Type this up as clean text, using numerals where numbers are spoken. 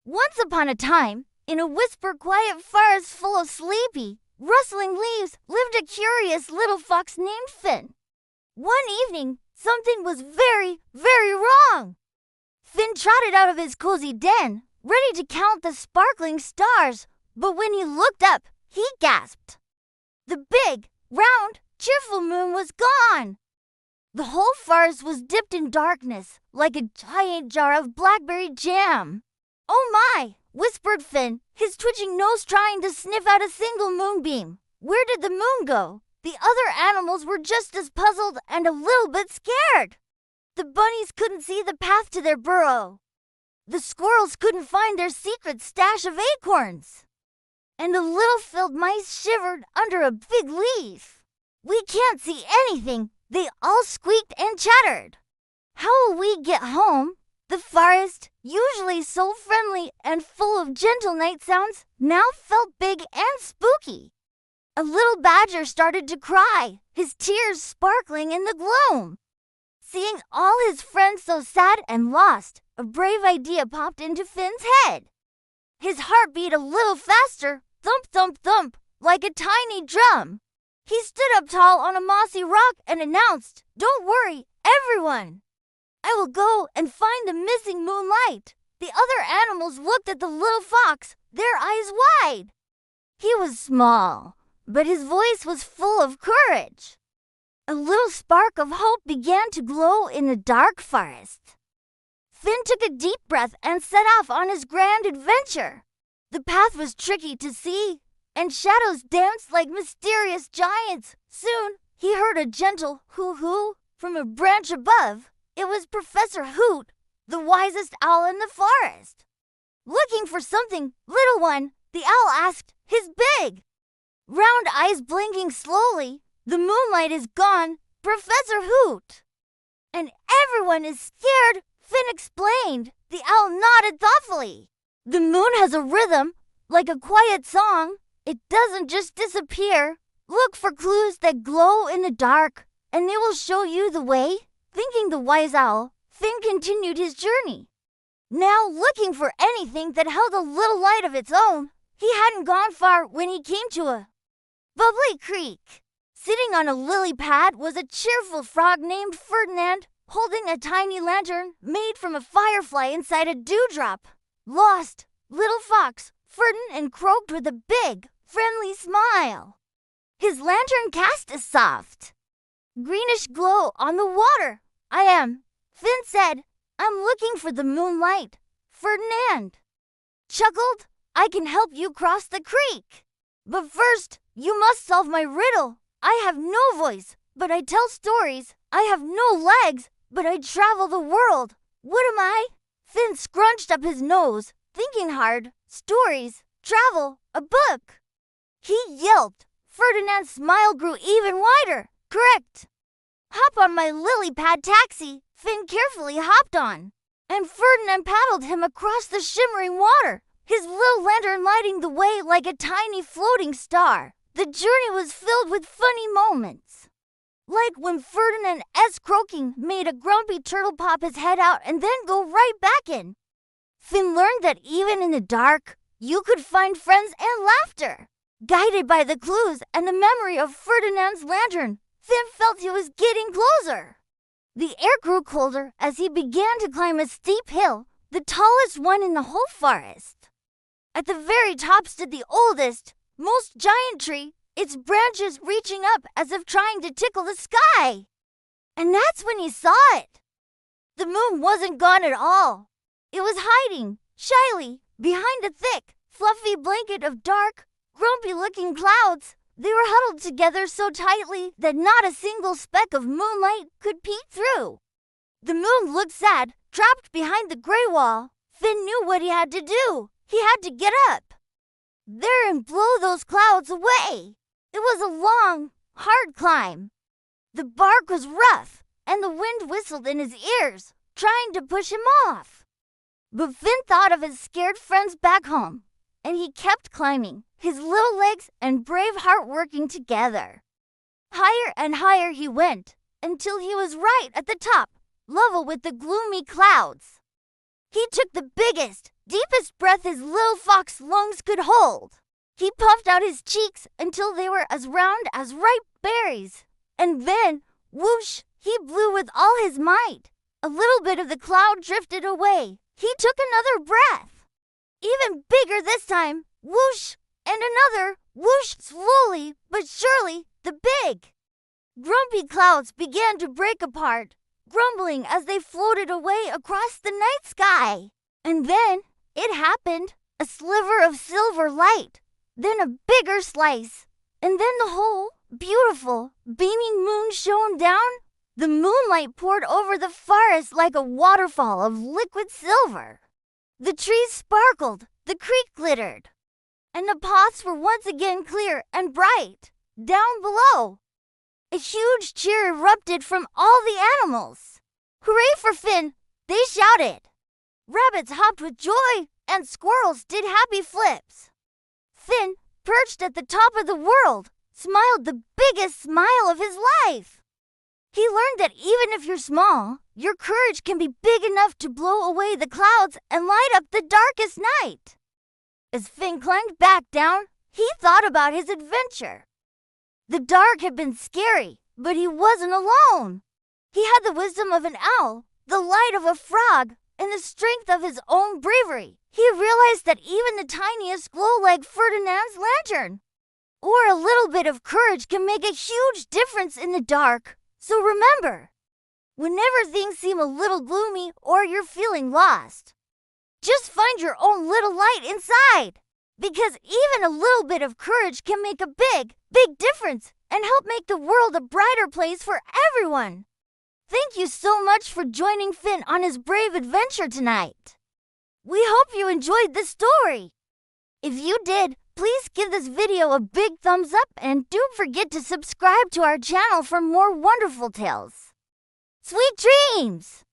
Once upon a time, in a whisper-quiet forest full of sleepy, rustling leaves, lived a curious little fox named Finn. One evening, something was very, very wrong. Finn trotted out of his cozy den, ready to count the sparkling stars, but when he looked up, he gasped. The big, round, cheerful moon was gone. The whole forest was dipped in darkness, like a giant jar of blackberry jam. "Oh my!" whispered Finn, his twitching nose trying to sniff out a single moonbeam. Where did the moon go? The other animals were just as puzzled and a little bit scared. The bunnies couldn't see the path to their burrow. The squirrels couldn't find their secret stash of acorns. And the little field mice shivered under a big leaf. "We can't see anything," they all squeaked and chattered. "How will we get home?" The forest, usually so friendly and full of gentle night sounds, now felt big and spooky. A little badger started to cry, his tears sparkling in the gloom. Seeing all his friends so sad and lost, a brave idea popped into Finn's head. His heart beat a little faster, thump, thump, thump, like a tiny drum. He stood up tall on a mossy rock and announced, "Don't worry, everyone. I will go and find the missing Moonlight." The other animals looked at the little fox, their eyes wide. He was small, but his voice was full of courage. A little spark of hope began to glow in the dark forest. Finn took a deep breath and set off on his grand adventure. The path was tricky to see, and shadows danced like mysterious giants. Soon, he heard a gentle hoo-hoo from a branch above. It was Professor Hoot, the wisest owl in the forest. "Looking for something, little one?" the owl asked, his big, round eyes blinking slowly. "The moonlight is gone, Professor Hoot, and everyone is scared," Finn explained. The owl nodded thoughtfully. "The moon has a rhythm, like a quiet song. It doesn't just disappear. Look for clues that glow in the dark, and they will show you the way." Thinking the wise owl, Finn continued his journey. Now looking for anything that held a little light of its own, he hadn't gone far when he came to a bubbly creek. Sitting on a lily pad was a cheerful frog named Ferdinand, holding a tiny lantern made from a firefly inside a dewdrop. "Lost, little fox," Ferdinand croaked with a big, friendly smile. His lantern cast a soft, greenish glow on the water. "I am," Finn said. "I'm looking for the moonlight." Ferdinand chuckled. "I can help you cross the creek. But first, you must solve my riddle. I have no voice, but I tell stories. I have no legs, but I travel the world. What am I?" Finn scrunched up his nose, thinking hard. Stories, travel, a book. He yelped. Ferdinand's smile grew even wider. "Correct. Hop on my lily pad taxi." Finn carefully hopped on, and Ferdinand paddled him across the shimmering water, his little lantern lighting the way like a tiny floating star. The journey was filled with funny moments, like when Ferdinand's croaking made a grumpy turtle pop his head out and then go right back in. Finn learned that even in the dark, you could find friends and laughter. Guided by the clues and the memory of Ferdinand's lantern, Finn felt he was getting closer. The air grew colder as he began to climb a steep hill, the tallest one in the whole forest. At the very top stood the oldest, most giant tree, its branches reaching up as if trying to tickle the sky. And that's when he saw it. The moon wasn't gone at all. It was hiding, shyly, behind a thick, fluffy blanket of dark, grumpy-looking clouds. They were huddled together so tightly that not a single speck of moonlight could peek through. The moon looked sad, trapped behind the gray wall. Finn knew what he had to do. He had to get up there and blow those clouds away. It was a long, hard climb. The bark was rough, and the wind whistled in his ears, trying to push him off. But Finn thought of his scared friends back home, and he kept climbing, his little legs and brave heart working together. Higher and higher he went, until he was right at the top, level with the gloomy clouds. He took the biggest, deepest breath his little fox lungs could hold. He puffed out his cheeks until they were as round as ripe berries. And then, whoosh, he blew with all his might. A little bit of the cloud drifted away. He took another breath. Even bigger this time. Whoosh, and another. Whoosh, slowly but surely, the big, grumpy clouds began to break apart, grumbling as they floated away across the night sky. And then it happened. A sliver of silver light, then a bigger slice, and then the whole beautiful, beaming moon shone down. The moonlight poured over the forest like a waterfall of liquid silver. The trees sparkled, the creek glittered, and the paths were once again clear and bright. Down below, a huge cheer erupted from all the animals. Hooray for Finn! They shouted. Rabbits hopped with joy, and squirrels did happy flips. Finn, perched at the top of the world, smiled the biggest smile of his life. He learned that even if you're small, your courage can be big enough to blow away the clouds and light up the darkest night. As Finn climbed back down, he thought about his adventure. The dark had been scary, but he wasn't alone. He had the wisdom of an owl, the light of a frog, and the strength of his own bravery. He realized that even the tiniest glow like Ferdinand's lantern, or a little bit of courage, can make a huge difference in the dark. So remember, whenever things seem a little gloomy or you're feeling lost, just find your own little light inside. Because even a little bit of courage can make a big, big difference and help make the world a brighter place for everyone. Thank you so much for joining Finn on his brave adventure tonight. We hope you enjoyed the story. If you did, please give this video a big thumbs up and don't forget to subscribe to our channel for more wonderful tales. Sweet dreams!